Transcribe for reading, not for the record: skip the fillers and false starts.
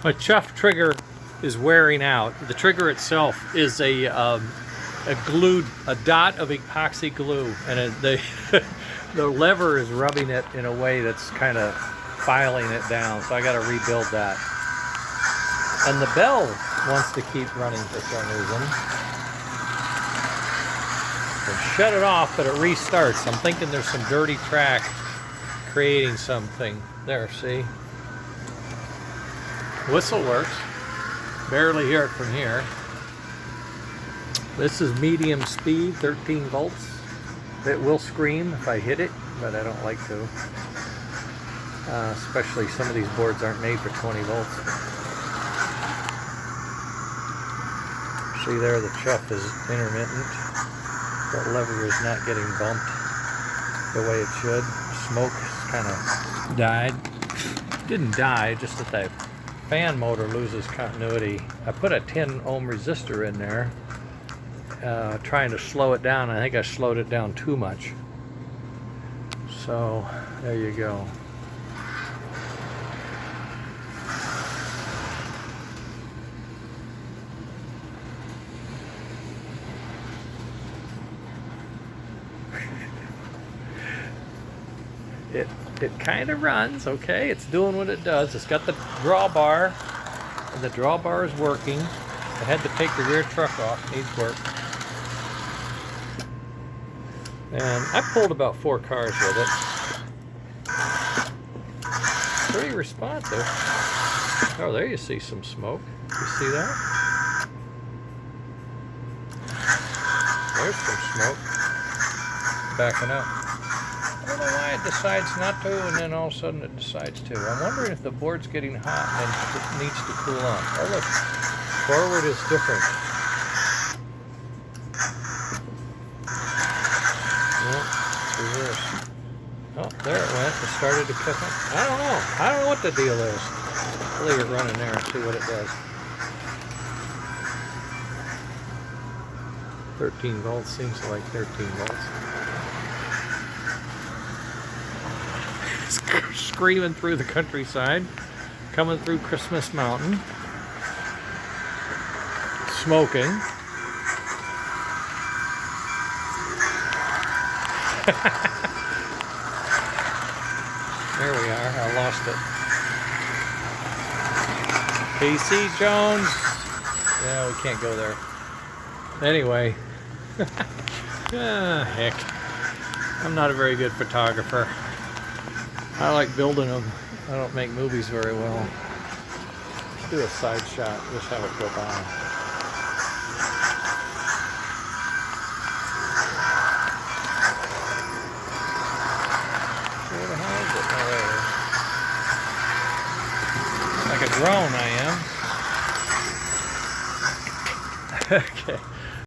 My chuff trigger is wearing out. The trigger itself is a dot of epoxy glue, and the lever is rubbing it in a way that's kind of filing it down. So I got to rebuild that. And the bell wants to keep running for some reason. So shut it off, but it restarts. I'm thinking there's some dirty track creating something. There, see? Whistle works. Barely hear it from here. This is medium speed, 13 volts. It will scream if I hit it, but I don't like to. Especially some of these boards aren't made for 20 volts. See there, the chuff is intermittent. That lever is not getting bumped the way it should. Smoke kind of died. Didn't die, just that the fan motor loses continuity. I put a 10 ohm resistor in there, trying to slow it down. I think I slowed it down too much. So there you go. It kind of runs, okay? It's doing what it does. It's got the drawbar, and the drawbar is working. I had to take the rear truck off. It needs work. And I pulled about 4 cars with it. Pretty responsive. Oh, there you see some smoke. You see that? There's some smoke. Backing up. I don't know why it decides not to, and then all of a sudden it decides to. I'm wondering if the board's getting hot and it needs to cool off. Oh look, forward is different. Yep, reverse. Oh, there it went. It started to cut up. I don't know. I don't know what the deal is. I'll leave it running there and see what it does. 13 volts seems like 13 volts. Screaming through the countryside, coming through Christmas Mountain, smoking. There we are. I lost it. Casey Jones. Yeah, we can't go there. Anyway. Heck. I'm not a very good photographer. I like building them. I don't make movies very well. Let's do a side shot. Just have it go by. Where the hell is it? Oh, there it is. Like a drone, I am. Okay.